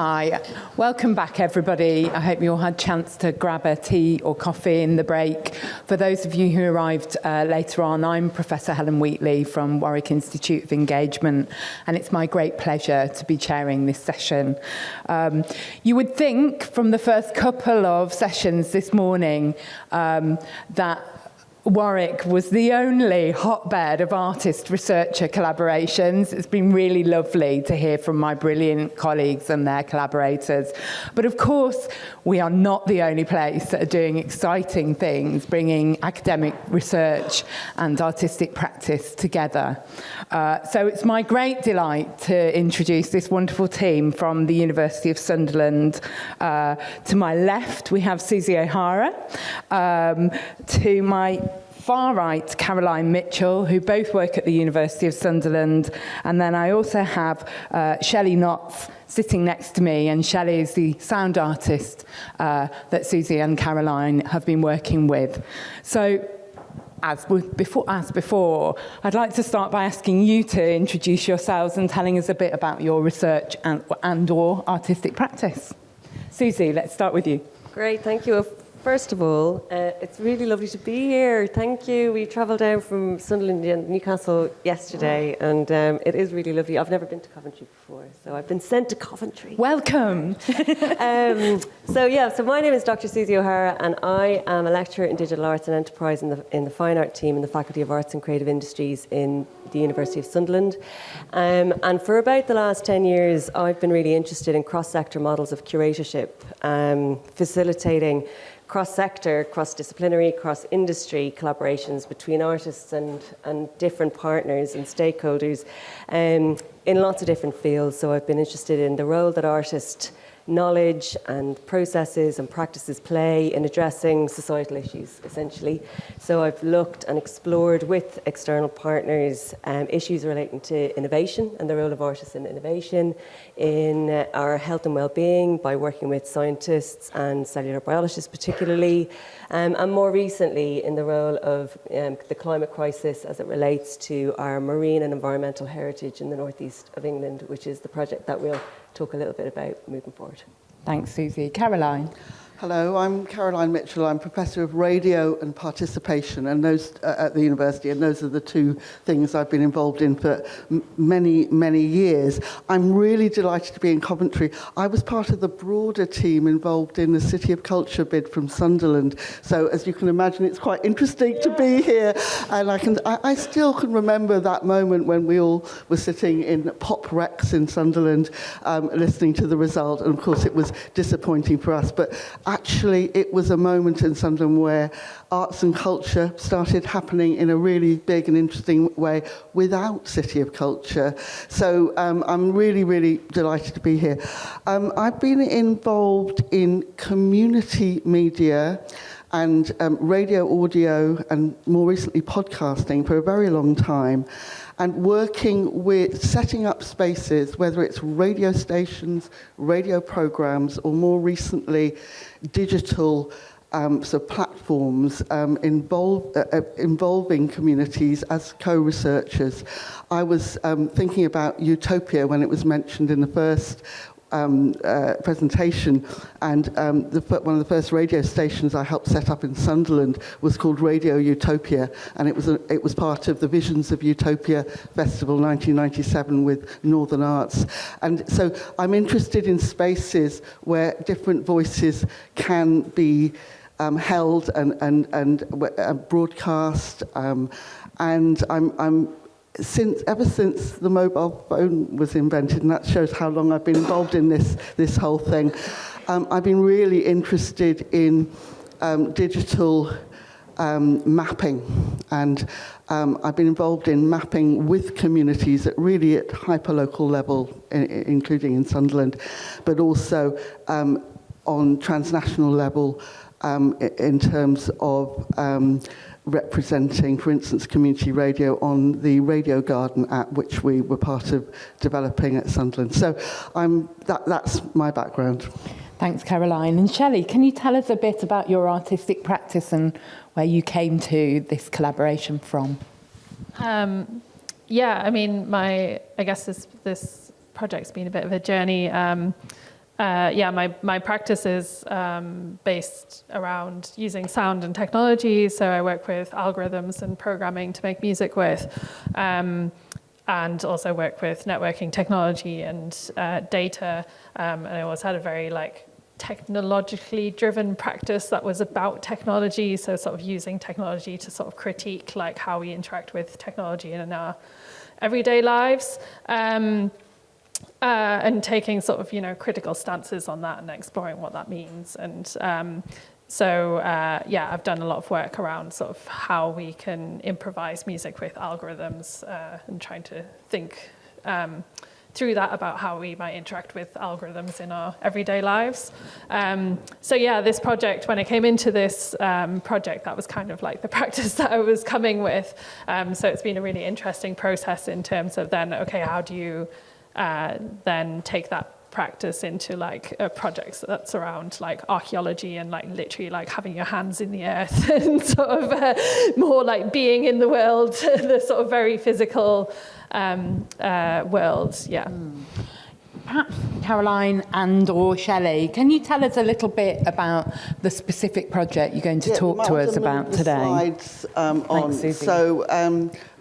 Hi, welcome back everybody. I hope you all had a chance to grab a tea or coffee in the break. For those of you who arrived later on, I'm Professor Helen Wheatley from Warwick Institute of Engagement, and it's my great pleasure to be chairing this session. You would think from the first couple of sessions this morning that Warwick was the only hotbed of artist-researcher collaborations. It's been really lovely to hear from my brilliant colleagues and their collaborators. But of course, we are not the only place that are doing exciting things, bringing academic research and artistic practice together. So it's my great delight to introduce this wonderful team from the University of Sunderland. To my left, we have Susie O'Hara. To my far right, Caroline Mitchell, who both work at the University of Sunderland. And then I also have Shelley Knotts sitting next to me, and Shelley is the sound artist that Susie and Caroline have been working with. So, as before, I'd like to start by asking you to introduce yourselves and telling us a bit about your research and/or artistic practice. Susie, let's start with you. Great, thank you. First of all, it's really lovely to be here. Thank you. We travelled down from Sunderland and Newcastle yesterday, and it is really lovely. I've never been to Coventry before, so I've been sent to Coventry. Welcome. So my name is Dr. Susie O'Hara, and I am a lecturer in digital arts and enterprise in the fine art team in the Faculty of Arts and Creative Industries in the University of Sunderland. And for about the last 10 years, I've been really interested in cross-sector models of curatorship, facilitating cross-sector, cross-disciplinary, cross-industry collaborations between artists and different partners and stakeholders in lots of different fields. So I've been interested in the role that artist knowledge and processes and practices play in addressing societal issues, essentially. So I've looked and explored with external partners issues relating to innovation and the role of artists in innovation, in our health and well-being by working with scientists and cellular biologists particularly, and more recently in the role of the climate crisis as it relates to our marine and environmental heritage in the northeast of England, which is the project that we'll talk a little bit about moving forward. Thanks, Susie. Caroline. Hello, I'm Caroline Mitchell. I'm Professor of Radio and Participation and those at the university, and those are the two things I've been involved in for many, many years. I'm really delighted to be in Coventry. I was part of the broader team involved in the City of Culture bid from Sunderland, so as you can imagine, it's quite interesting to be here. And I still can remember that moment when we all were sitting in Pop Rex in Sunderland, listening to the result, and of course it was disappointing for us, but actually, it was a moment in Sunderland where arts and culture started happening in a really big and interesting way without City of Culture. So I'm really, really delighted to be here. I've been involved in community media and radio, audio, and more recently podcasting for a very long time, and working with setting up spaces, whether it's radio stations, radio programs, or more recently, digital platforms involving communities as co-researchers. I was thinking about Utopia when it was mentioned in the first presentation, and one of the first radio stations I helped set up in Sunderland was called Radio Utopia, and it was part of the Visions of Utopia Festival 1997 with Northern Arts. And so I'm interested in spaces where different voices can be held and broadcast, and I'm ever since the mobile phone was invented, and that shows how long I've been involved in this whole thing, I've been really interested in digital mapping, and I've been involved in mapping with communities at hyperlocal level, including in Sunderland, but also on transnational level in terms of representing, for instance, community radio on the Radio Garden app, which we were part of developing at Sunderland. So that's my background. Thanks, Caroline. And Shelley, can you tell us a bit about your artistic practice and where you came to this collaboration from? Yeah, I mean, I guess this project's been a bit of a journey. my practice is based around using sound and technology. So I work with algorithms and programming to make music with, and also work with networking technology and data. And I always had a very technologically driven practice that was about technology. So sort of using technology to sort of critique how we interact with technology in our everyday lives. And taking sort of, critical stances on that and exploring what that means. And I've done a lot of work around sort of how we can improvise music with algorithms and trying to think through that about how we might interact with algorithms in our everyday lives. This project, when I came into this project, that was kind of like the practice that I was coming with. So it's been a really interesting process in terms of then, okay, how do you then take that practice into a project that's around archaeology and literally having your hands in the earth and sort of more being in the world, the sort of very physical world. Perhaps Caroline and or Shelley, can you tell us a little bit about the specific project you're going to talk to us about today? Slides on. Thanks, Susie. So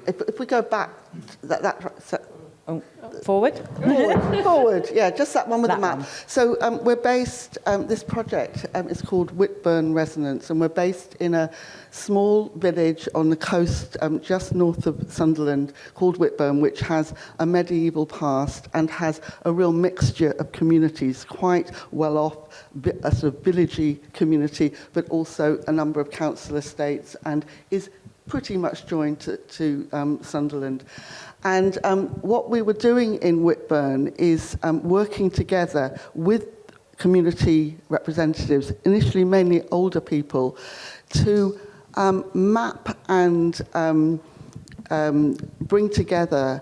if we go back, Forward? Forward, yeah, just that one with the map. One. So we're based, this project is called Whitburn Resonance, and we're based in a small village on the coast just north of Sunderland called Whitburn, which has a medieval past and has a real mixture of communities, quite well off, a sort of villagey community, but also a number of council estates, and is pretty much joined to Sunderland. And what we were doing in Whitburn is working together with community representatives, initially mainly older people, to map and bring together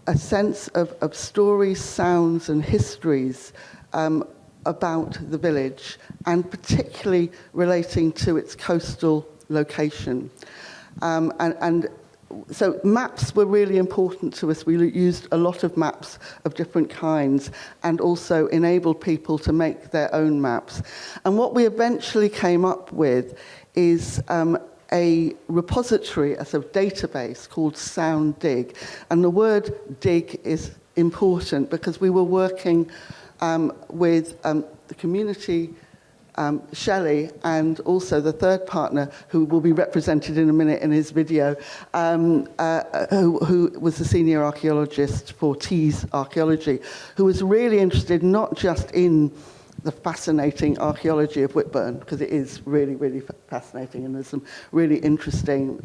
a sense of stories, sounds and histories about the village, and particularly relating to its coastal location. So maps were really important to us. We used a lot of maps of different kinds and also enabled people to make their own maps. And what we eventually came up with is a repository, a sort of database called Sound Dig. And the word dig is important because we were working with the community, Shelley, and also the third partner, who will be represented in a minute in his video, who was the senior archaeologist for Tees Archaeology, who was really interested not just in the fascinating archaeology of Whitburn, because it is really, really fascinating, and there's some really interesting,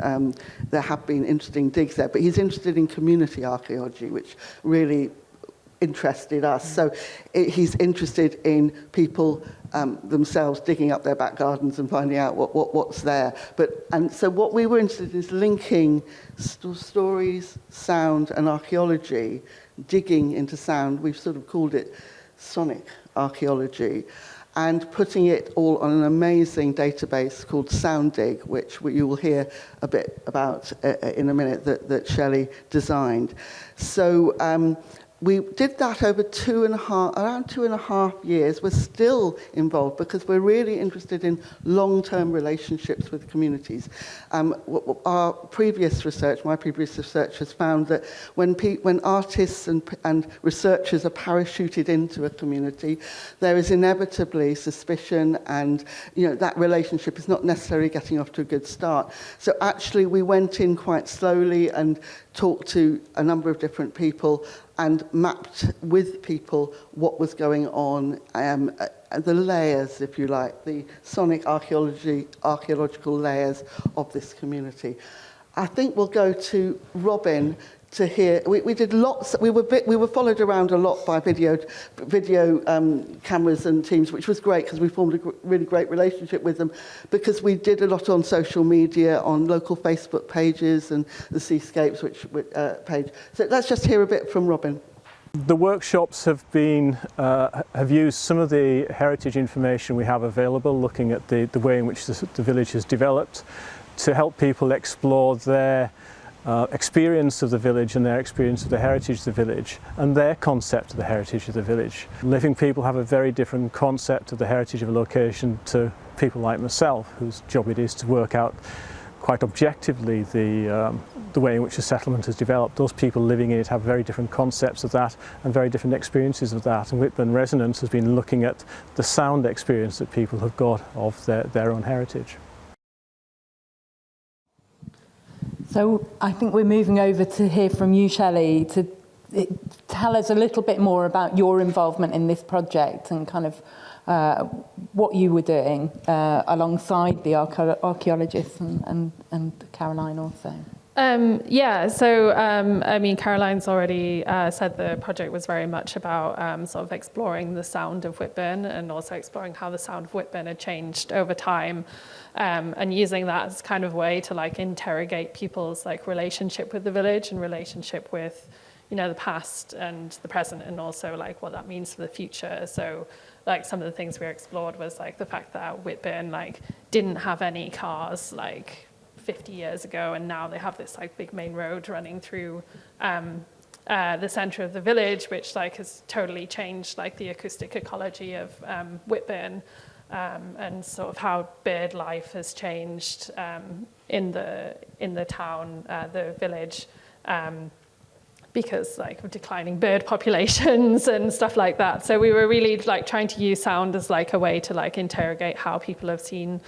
there have been interesting digs there, but he's interested in community archaeology, which really interested us. So he's interested in people themselves digging up their back gardens and finding out what's there. And so what we were interested in is linking stories, sound and archaeology, digging into sound. We've sort of called it sonic archaeology, and putting it all on an amazing database called SoundDig, which you will hear a bit about in a minute, that Shelley designed. So we did that over around 2.5 years. We're still involved because we're really interested in long-term relationships with communities. Our previous research, my previous research, has found that when artists and researchers are parachuted into a community, there is inevitably suspicion, and that relationship is not necessarily getting off to a good start. So actually, we went in quite slowly and talked to a number of different people and mapped with people what was going on, the layers, if you like, the sonic archaeological layers of this community. I think we'll go to Robin to hear. We did lots. We were followed around a lot by video cameras and teams, which was great because we formed a really great relationship with them, because we did a lot on social media, on local Facebook pages and the Seascapes page. So let's just hear a bit from Robin. The workshops have used some of the heritage information we have available, looking at the way in which the village has developed, to help people explore their experience of the village and their experience of the heritage of the village and their concept of the heritage of the village. Living people have a very different concept of the heritage of a location to people like myself, whose job it is to work out quite objectively the way in which a settlement has developed. Those people living in it have very different concepts of that and very different experiences of that. And Whitburn Resonance has been looking at the sound experience that people have got of their own heritage. So I think we're moving over to hear from you, Shelley, to tell us a little bit more about your involvement in this project and kind of what you were doing alongside the archaeologists and Caroline also. I mean, Caroline's already said the project was very much about sort of exploring the sound of Whitburn and also exploring how the sound of Whitburn had changed over time, and using that as kind of way to like interrogate people's like relationship with the village and relationship with, you know, the past and the present, and also like what that means for the future. So like some of the things we explored was like the fact that Whitburn like didn't have any cars like 50 years ago, and now they have this like big main road running through the center of the village, which like has totally changed like the acoustic ecology of Whitburn, and sort of how bird life has changed in the town, the village, because like of declining bird populations and stuff like that. So we were really like trying to use sound as like a way to like interrogate how people have seen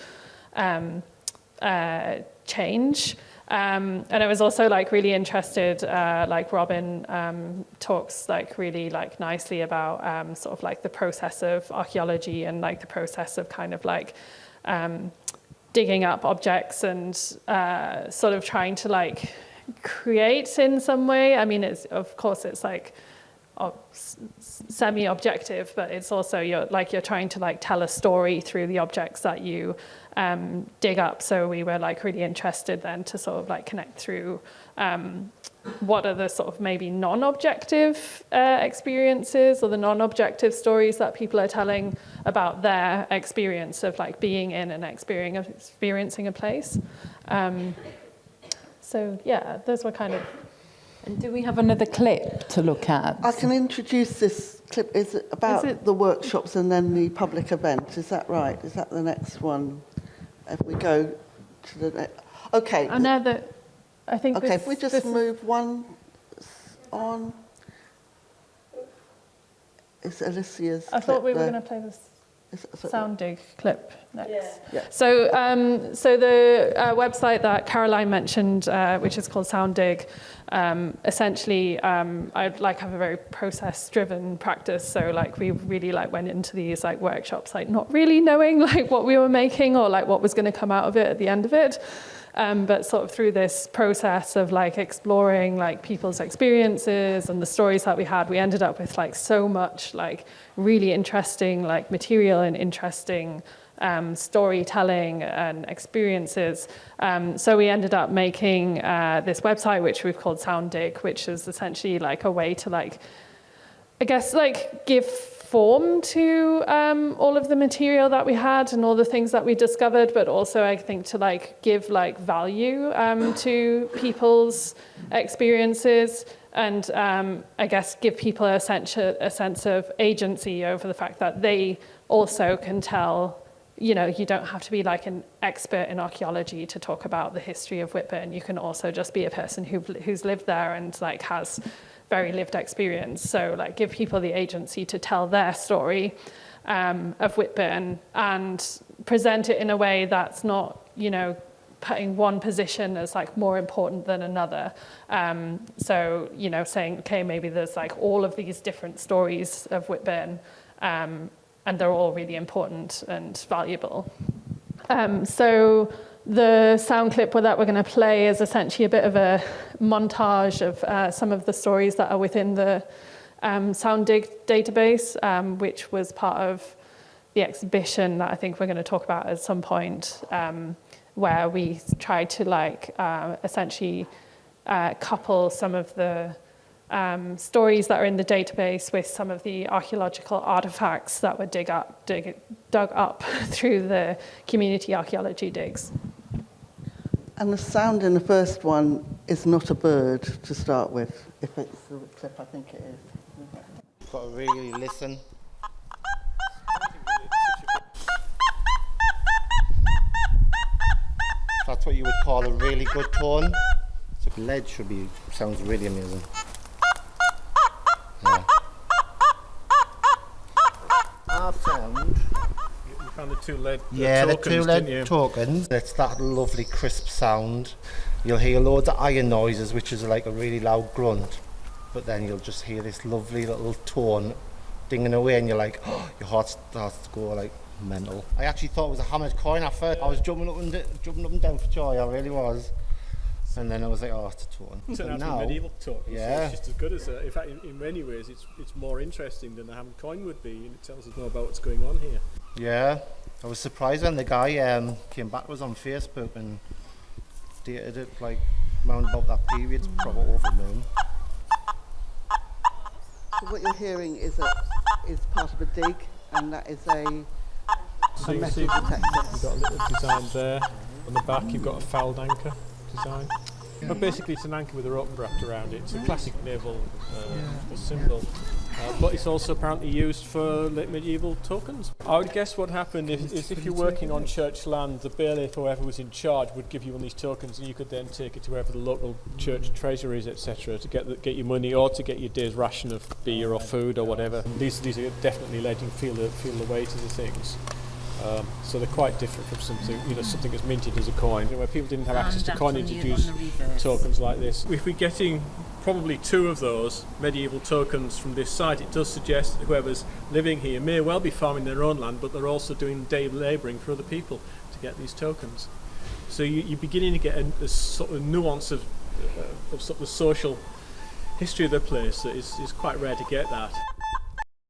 change. And I was also like really interested, like Robin talks like really like nicely about sort of like the process of archaeology and like the process of kind of like digging up objects and sort of trying to like create in some way. I mean, it's of course it's like semi-objective, but it's also you're trying to like tell a story through the objects that you dig up. So we were like really interested then to sort of like connect through what are the sort of maybe non-objective experiences or the non-objective stories that people are telling about their experience of like being in and experiencing a place. So yeah, those were kind of. And do we have another clip to look at? I can introduce this clip. Is it about the workshops and then the public event? Is that right? Is that the next one? If we go to the next. Okay. I know that. I think. Okay, if we just move one on. It's Alicia's. I thought we were going to play this sound dig clip next. Yeah. So the website that Caroline mentioned, which is called Sound Dig, essentially I'd like have a very process-driven practice. So like we really like went into these like workshops like not really knowing like what we were making or like what was going to come out of it at the end of it. But sort of through this process of like exploring like people's experiences and the stories that we had, we ended up with like so much like really interesting like material and interesting storytelling and experiences. So we ended up making this website, which we've called Sound Dig, which is essentially like a way to like, I guess like give form to all of the material that we had and all the things that we discovered, but also I think to like give like value to people's experiences and I guess give people a sense of agency over the fact that they also can tell, you know, you don't have to be like an expert in archaeology to talk about the history of Whitburn. You can also just be a person who's lived there and like has very lived experience. So like give people the agency to tell their story of Whitburn and present it in a way that's not, you know, putting one position as like more important than another. So, you know, saying, okay, maybe there's like all of these different stories of Whitburn and they're all really important and valuable. So the sound clip that we're going to play is essentially a bit of a montage of some of the stories that are within the Sound Dig database, which was part of the exhibition that I think we're going to talk about at some point, where we tried to like essentially couple some of the stories that are in the database with some of the archaeological artifacts that were dug up through the community archaeology digs. And the sound in the first one is not a bird to start with, if it's the clip I think it is. You've got to really listen. That's what you would call a really good tone. So lead sounds really amazing. Yeah. Our sound. You found the two lead Yeah, tokens, the two didn't you? lead tokens. It's that lovely crisp sound. You'll hear loads of iron noises, which is like a really loud grunt. But then you'll just hear this lovely little tone dinging away, and you're like, oh, your heart starts to go like mental. I actually thought it was a hammered coin at first. I was jumping up and down for joy, I really was. And then I was like, oh, it's a tone. It's But an now, medieval token, yeah. so it's just as good as in fact, in many ways, it's more interesting than a hammered coin would be, and it tells us more about what's going on here. yeah, I was surprised when the guy came back to us on Facebook and dated it like round about that period, proper overmoon. So what you're hearing is part of a dig, and that is a So you metal see, detector. you've got a little design there. On the back, you've got a fouled anchor design. But basically, it's an anchor with a rope wrapped around it. It's a classic naval symbol. But it's also apparently used for late medieval tokens. I would guess what happened is if you're working on church land, the bailiff or whoever was in charge would give you one of these tokens, and you could then take it to wherever the local church treasury is, etc., to get your money or to get your day's ration of beer or food or whatever. These are definitely letting you feel the weight of the things. So they're quite different from something that's minted as a coin. Where people didn't have access to coinage, you'd use tokens like this. If we're getting probably two of those medieval tokens from this site, it does suggest that whoever's living here may well be farming their own land, but they're also doing day labouring for other people to get these tokens. So you're beginning to get a sort of nuance of sort of the social history of the place that is quite rare to get that.